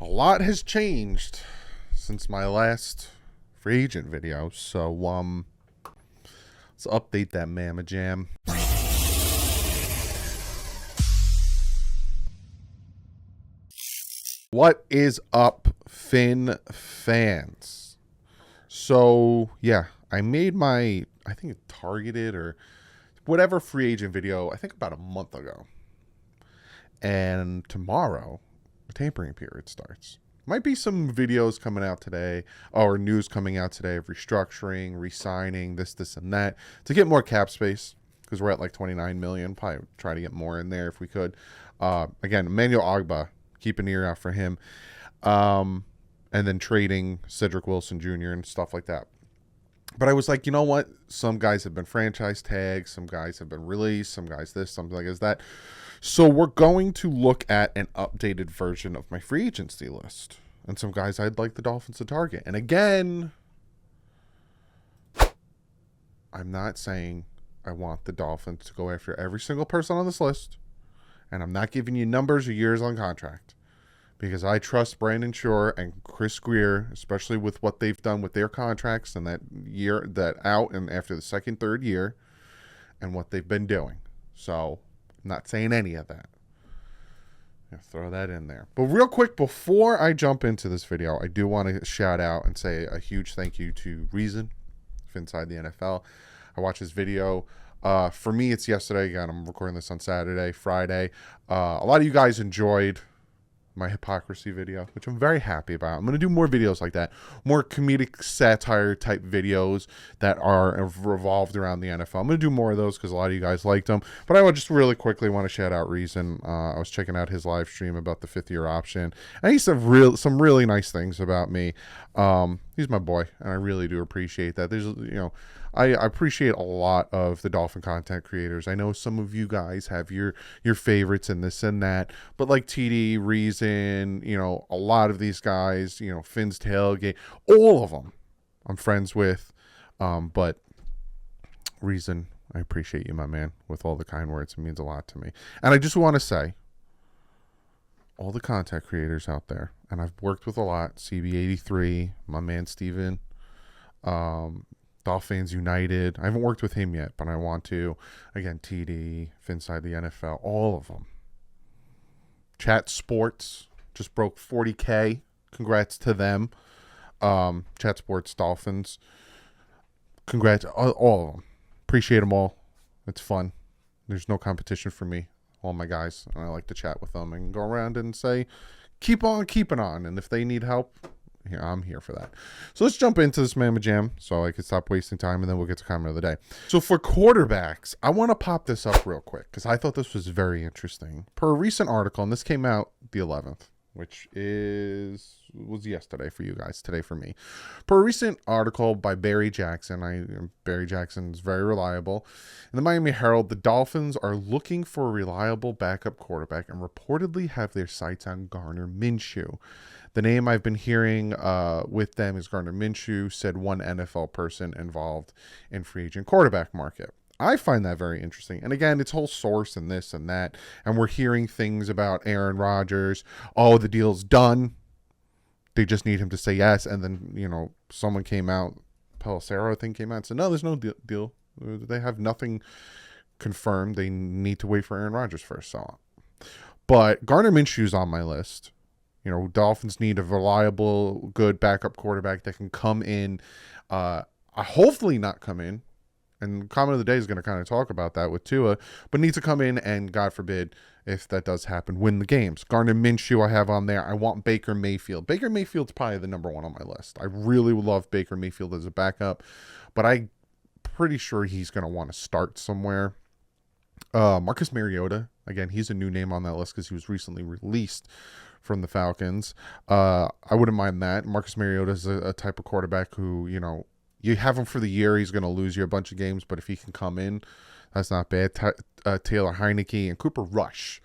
A lot has changed since my last free agent video, so let's update that Mama Jam. What is up, Finn fans? So yeah, I made my, I think targeted or whatever free agent video, I think about a month ago. And tomorrow, the tampering period starts. Might be some videos coming out today or news coming out today of restructuring, re-signing, this, and that to get more cap space because we're at like 29 million. Probably try to get more in there if we could. Again, Emmanuel Ogbah, keep an ear out for him. And then trading Cedric Wilson Jr. and stuff like that. But I was like, you know what? Some guys have been franchise tagged. Some guys have been released. Some guys this, something like that. So we're going to look at an updated version of my free agency list. And some guys I'd like the Dolphins to target. And again, I'm not saying I want the Dolphins to go after every single person on this list. And I'm not giving you numbers or years on contract. Because I trust Brandon Shore and Chris Greer, especially with what they've done with their contracts and that year, that out and after the second, third year, and what they've been doing. So, I'm not saying any of that. I'll throw that in there. But real quick, before I jump into this video, I do want to shout out and say a huge thank you to Reason, Inside the NFL. I watched his video. For me, it's yesterday. Again, I'm recording this on Saturday, Friday. A lot of you guys enjoyed my hypocrisy video, which I'm very happy about. I'm going to do more videos like that, more comedic satire type videos that are revolved around the NFL. I'm going to do more of those because a lot of you guys liked them. But I would just really quickly want to shout out Reason. I was checking out his live stream about the 5th-year option, and he said some really nice things about me. He's my boy, and I really do appreciate that. I appreciate a lot of the Dolphin content creators. I know some of you guys have your favorites and this and that, but like TD, Reason, a lot of these guys, Finn's Tailgate, all of them I'm friends with. But Reason, I appreciate you, my man, with all the kind words. It means a lot to me. And I just want to say, all the content creators out there, and I've worked with a lot, CB83, my man Steven, Dolphins United. I haven't worked with him yet, but I want to. Again, TD, Inside the NFL, all of them. Chat Sports just broke 40K. Congrats to them. Chat Sports Dolphins. Congrats, all of them. Appreciate them all. It's fun. There's no competition for me. All my guys. And I like to chat with them and go around and say, keep on keeping on. And if they need help, I'm here for that. So let's jump into this Mama Jam so I can stop wasting time, and then we'll get to comment of the day. So for quarterbacks, I want to pop this up real quick because I thought this was very interesting. Per a recent article, and this came out the 11th, which was yesterday for you guys, today for me. Per a recent article by Barry Jackson, Barry Jackson is very reliable. In the Miami Herald, the Dolphins are looking for a reliable backup quarterback and reportedly have their sights on Gardner Minshew. The name I've been hearing with them is Gardner Minshew, said one NFL person involved in free agent quarterback market. I find that very interesting. And again, it's whole source and this and that. And we're hearing things about Aaron Rodgers. Oh, the deal's done. They just need him to say yes. And then, someone came out, Pelissero, I think, came out and said, no, there's no deal. They have nothing confirmed. They need to wait for Aaron Rodgers first. So, but Gardner Minshew's on my list. Dolphins need a reliable, good backup quarterback that can come in, hopefully not come in. And comment of the day is going to kind of talk about that with Tua, but needs to come in and, God forbid, if that does happen, win the games. Gardner Minshew I have on there. I want Baker Mayfield. Baker Mayfield's probably the number one on my list. I really would love Baker Mayfield as a backup, but I'm pretty sure he's going to want to start somewhere. Marcus Mariota, again, he's a new name on that list because he was recently released from the Falcons. I wouldn't mind that. Marcus Mariota is a type of quarterback who, you have him for the year, he's going to lose you a bunch of games, but if he can come in, that's not bad. Taylor Heineke and Cooper Rush.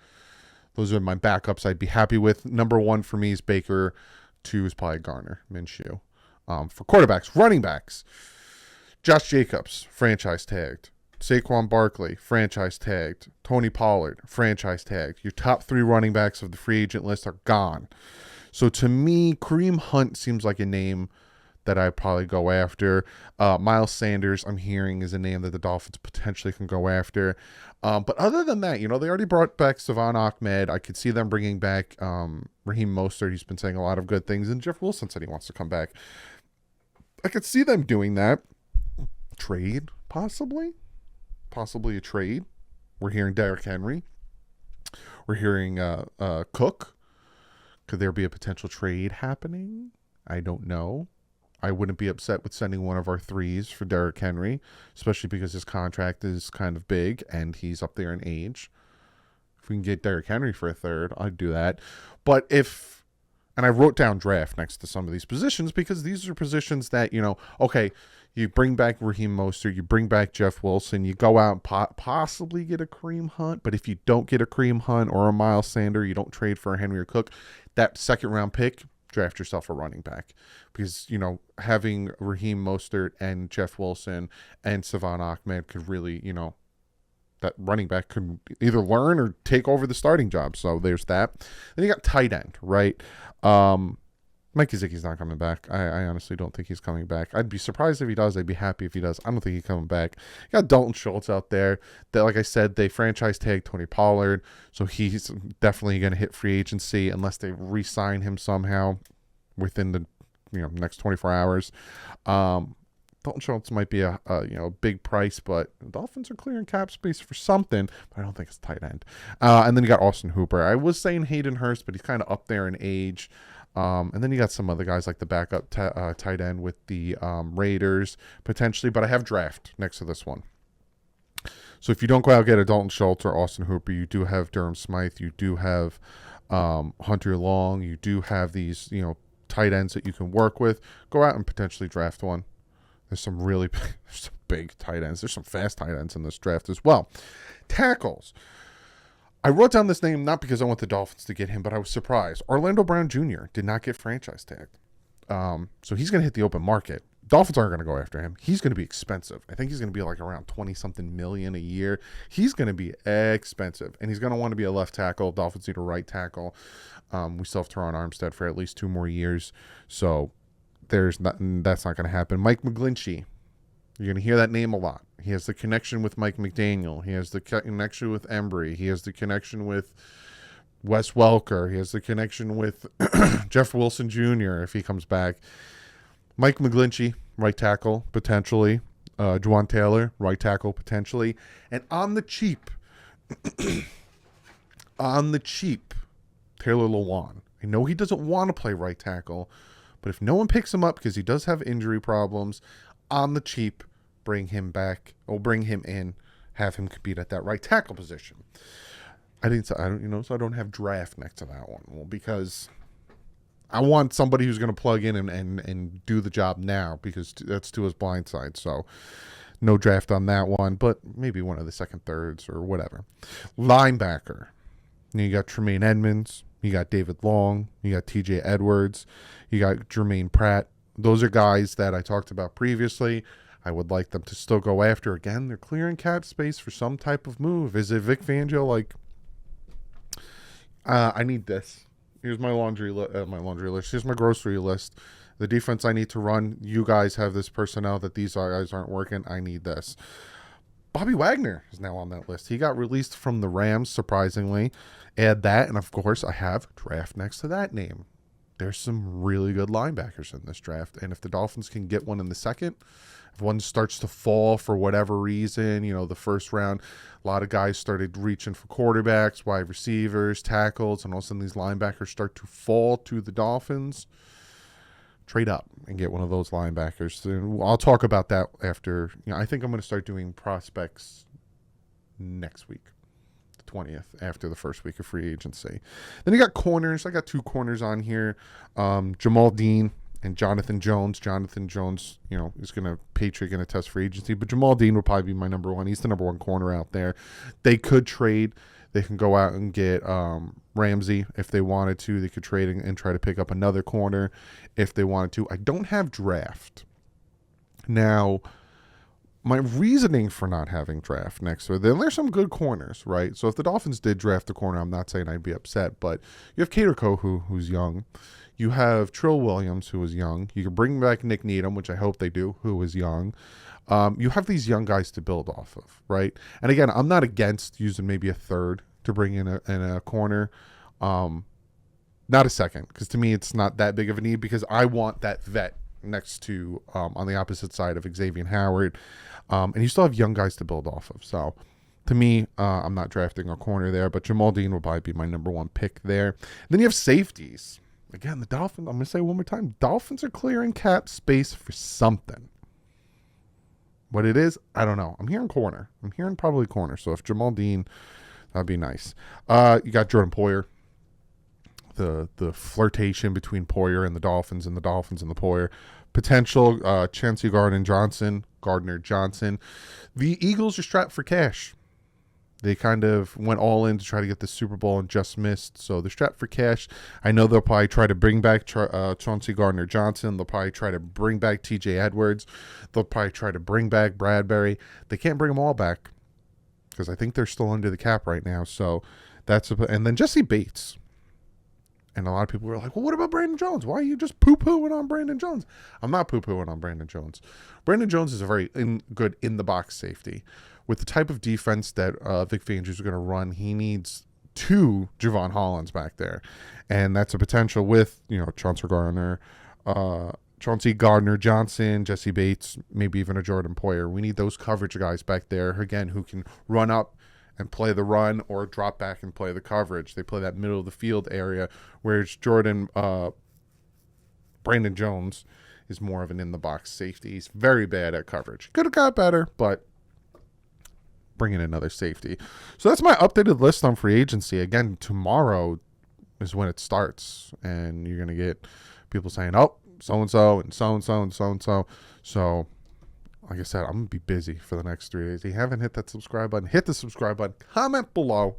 Those are my backups I'd be happy with. Number one for me is Baker. 2 is probably Gardner Minshew. For quarterbacks, running backs, Josh Jacobs, franchise tagged. Saquon Barkley, franchise tagged. Tony Pollard, franchise tagged. Your top 3 running backs of the free agent list are gone. So to me, Kareem Hunt seems like a name that I'd probably go after. Miles Sanders, I'm hearing, is a name that the Dolphins potentially can go after. But other than that, they already brought back Savon Ahmed. I could see them bringing back Raheem Mostert. He's been saying a lot of good things. And Jeff Wilson said he wants to come back. I could see them doing that. Trade, possibly. Possibly a trade. We're hearing Derrick Henry. We're hearing Cook. Could there be a potential trade happening? I don't know. I wouldn't be upset with sending one of our threes for Derrick Henry, especially because his contract is kind of big and he's up there in age. If we can get Derrick Henry for a third, I'd do that. But and I wrote down draft next to some of these positions because these are positions that, okay, you bring back Raheem Mostert, you bring back Jeff Wilson, you go out and possibly get a Kareem Hunt, but if you don't get a Kareem Hunt or a Miles Sanders, you don't trade for a Henry or Cook, that second round pick, draft yourself a running back because, having Raheem Mostert and Jeff Wilson and Savon Ahmed could really, that running back could either learn or take over the starting job. So there's that. Then you got tight end, right? Mike Gesicki's not coming back. I honestly don't think he's coming back. I'd be surprised if he does. I'd be happy if he does. I don't think he's coming back. You got Dalton Schultz out there. That, like I said, they franchise tagged Tony Pollard, so he's definitely going to hit free agency unless they re-sign him somehow within the next 24 hours. Dalton Schultz might be a big price, but the Dolphins are clearing cap space for something, but I don't think it's tight end. And then you got Austin Hooper. I was saying Hayden Hurst, but he's kind of up there in age. And then you got some other guys like the backup tight end with the Raiders potentially, but I have draft next to this one. So if you don't go out and get a Dalton Schultz or Austin Hooper, you do have Durham Smythe, you do have Hunter Long, you do have these tight ends that you can work with. Go out and potentially draft one. There's some big tight ends. There's some fast tight ends in this draft as well. Tackles. I wrote down this name not because I want the Dolphins to get him, but I was surprised. Orlando Brown Jr. did not get franchise tagged. So he's going to hit the open market. Dolphins aren't going to go after him. He's going to be expensive. I think he's going to be like around 20-something million a year. He's going to be expensive, and he's going to want to be a left tackle. Dolphins need a right tackle. We still have Teron Armstead for at least 2 more years. So that's not going to happen. Mike McGlinchey. You're going to hear that name a lot. He has the connection with Mike McDaniel. He has the connection with Embry. He has the connection with Wes Welker. He has the connection with Jeff Wilson Jr. if he comes back. Mike McGlinchey, right tackle, potentially. Juwan Taylor, right tackle, potentially. And on the cheap, Taylor Lewan. I know he doesn't want to play right tackle, but if no one picks him up because he does have injury problems, on the cheap, bring him back or bring him in, have him compete at that right tackle position. So I don't have draft next to that one. Well, because I want somebody who's going to plug in and do the job now because that's to his blind side. So no draft on that one, but maybe one of the second, thirds or whatever. Linebacker. You got Tremaine Edmonds. You got David Long. You got TJ Edwards. You got Jermaine Pratt. Those are guys that I talked about previously. I would like them to still go after. Again, they're clearing cap space for some type of move. Is it Vic Fangio? Like, I need this. Here's my laundry list. Here's my grocery list. The defense I need to run. You guys have this personnel that these guys aren't working. I need this. Bobby Wagner is now on that list. He got released from the Rams, surprisingly. Add that, and of course, I have draft next to that name. There's some really good linebackers in this draft, and if the Dolphins can get one in the second, if one starts to fall for whatever reason, the first round, a lot of guys started reaching for quarterbacks, wide receivers, tackles, and all of a sudden these linebackers start to fall to the Dolphins, trade up and get one of those linebackers. And I'll talk about that after. I think I'm going to start doing prospects next week, the 20th, after the first week of free agency. Then you got corners. I got 2 corners on here. Jamal Dean and Jonathan Jones. Jonathan Jones, is going to test free agency, but Jamal Dean will probably be my number 1. He's the number 1 corner out there. They could trade. They can go out and get Ramsey if they wanted to. They could trade and try to pick up another corner if they wanted to. I don't have draft. Now, my reasoning for not having draft next to it, then there's some good corners, right? So if the Dolphins did draft a corner, I'm not saying I'd be upset, but you have Cater Kohu, who's young. You have Trill Williams, who is young. You can bring back Nick Needham, which I hope they do, who is young. You have these young guys to build off of, right? And again, I'm not against using maybe a third to bring in a corner. Not a second, because to me, it's not that big of a need because I want that vet next to on the opposite side of Xavier Howard. And you still have young guys to build off of. So to me, I'm not drafting a corner there, but Jamal Dean will probably be my number one pick there. Then you have safeties. Again, the Dolphins, I'm going to say one more time, Dolphins are clearing cap space for something. What it is, I don't know. I'm hearing corner. I'm hearing probably corner. So if Jamal Dean, that'd be nice. You got Jordan Poyer. The flirtation between Poyer and the Dolphins and the Poyer. Potential Chauncey Gardner Johnson. The Eagles are strapped for cash. They kind of went all in to try to get the Super Bowl and just missed. So they're strapped for cash. I know they'll probably try to bring back Chauncey Gardner Johnson. They'll probably try to bring back TJ Edwards. They'll probably try to bring back Bradbury. They can't bring them all back because I think they're still under the cap right now. So and then Jesse Bates. And a lot of people were like, well, what about Brandon Jones? Why are you just poo-pooing on Brandon Jones? I'm not poo-pooing on Brandon Jones. Brandon Jones is a very good in-the-box safety. With the type of defense that Vic Fangio is going to run, he needs two Javon Hollands back there. And that's a potential with, Chauncey Gardner Johnson, Jesse Bates, maybe even a Jordan Poyer. We need those coverage guys back there, again, who can run up and play the run or drop back and play the coverage. They play that middle of the field area, whereas Brandon Jones is more of an in-the-box safety. He's very bad at coverage. Could have got better, but bring in another safety. So that's my updated list on free agency. Again, tomorrow is when it starts, and you're going to get people saying, oh, so-and-so and so-and-so and so-and-so. So like I said, I'm going to be busy for the next 3 days. If you haven't hit that subscribe button, hit the subscribe button. Comment below.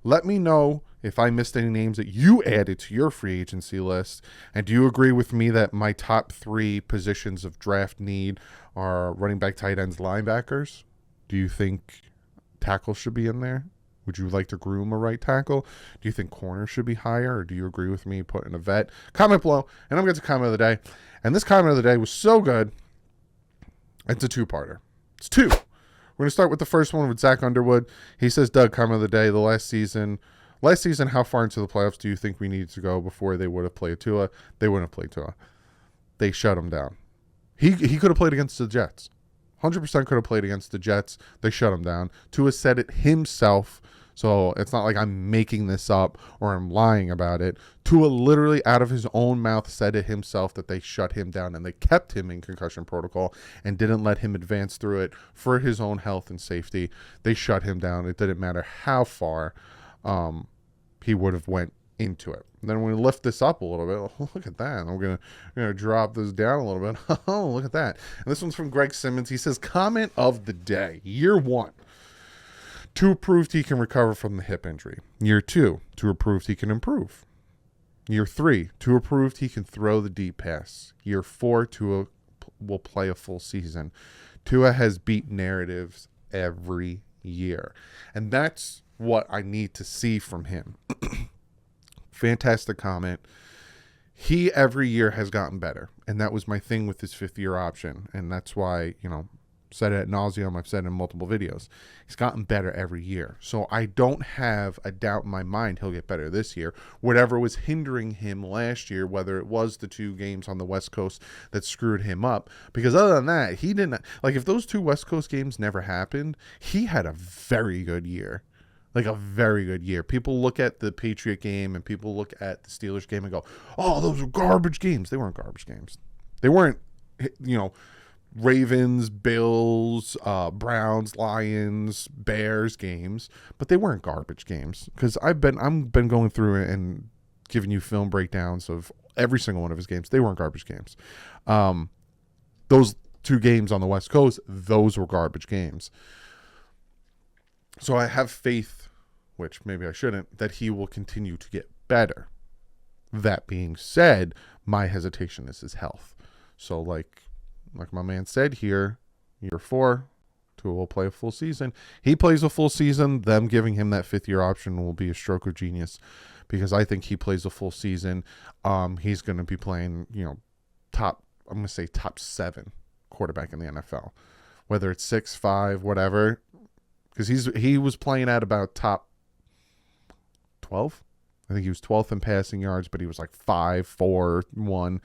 Let me know if I missed any names that you added to your free agency list. And do you agree with me that my top 3 positions of draft need are running back, tight ends, linebackers? Do you think tackle should be in there? Would you like to groom a right tackle? Do you think corner should be higher? Or do you agree with me putting a vet? Comment below. And I'm going to get to comment of the day. And this comment of the day was so good. It's a two-parter. It's 2. We're going to start with the first one with Zach Underwood. He says, Doug, comment of the day, the last season, how far into the playoffs do you think we needed to go before they would have played Tua? They wouldn't have played Tua. They shut him down. He could have played against the Jets. 100% could have played against the Jets. They shut him down. Tua said it himself, so it's not like I'm making this up or I'm lying about it. Tua literally out of his own mouth said it himself that they shut him down and they kept him in concussion protocol and didn't let him advance through it for his own health and safety. They shut him down. It didn't matter how far he would have went into it. And then we lift this up a little bit. Oh, look at that. And we're gonna drop this down a little bit. Oh, look at that. And this one's from Greg Simmons. He says, comment of the day. Year 1. Tua proved he can recover from the hip injury. Year 2, Tua proved he can improve. Year 3, Tua proved he can throw the deep pass. Year 4, Tua will play a full season. Tua has beat narratives every year. And that's what I need to see from him. Fantastic comment. He every year has gotten better. And that was my thing with his 5th-year option. And that's why, said it ad nauseum. I've said it in multiple videos. He's gotten better every year. So I don't have a doubt in my mind he'll get better this year. Whatever was hindering him last year, whether it was the 2 games on the West Coast that screwed him up. Because other than that, he didn't. Like, if those 2 West Coast games never happened, he had a very good year. Like a very good year. People look at the Patriot game and people look at the Steelers game and go, oh, those are garbage games. They weren't garbage games. They weren't, Ravens, Bills, Browns, Lions, Bears games, but they weren't garbage games because I'm been going through it and giving you film breakdowns of every single one of his games. They weren't garbage games. Those 2 games on the West Coast, those were garbage games. So I have faith, which maybe I shouldn't, that he will continue to get better. That being said, my hesitation is his health. So like my man said here, year 4, Tua will play a full season. He plays a full season. Them giving him that 5th-year option will be a stroke of genius because I think he plays a full season. He's going to be playing, I'm going to say top 7 quarterback in the NFL, whether it's 6, 5, whatever, because he was playing at about top 12. I think he was 12th in passing yards, but he was like 5, 4, 1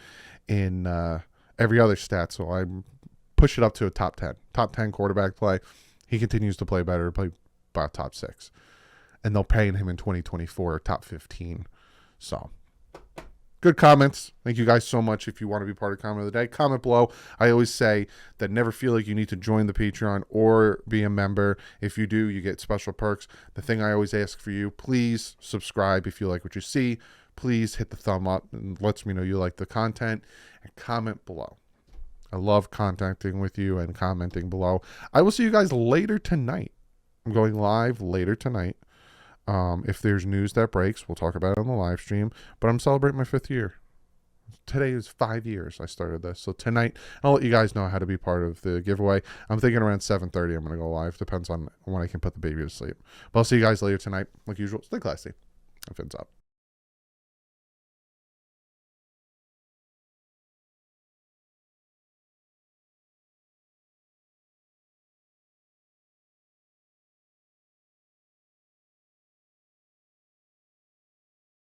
in every other stat. So I push it up to a top 10 quarterback play. He continues to play better, play about top 6, and they'll pay him in 2024 top 15. So good comments. Thank you guys so much. If you want to be part of Comment of the Day, comment below. I always say that never feel like you need to join the Patreon or be a member. If you do, you get special perks. The thing I always ask for you, please subscribe if you like what you see. Please hit the thumb up and lets me know you like the content, and comment below. I love contacting with you and commenting below. I will see you guys later tonight. I'm going live later tonight. If there's news that breaks, we'll talk about it on the live stream. But I'm celebrating my 5th year. Today is 5 years I started this. So tonight, I'll let you guys know how to be part of the giveaway. I'm thinking around 7:30 I'm going to go live. Depends on when I can put the baby to sleep. But I'll see you guys later tonight. Like usual, stay classy. And fins up.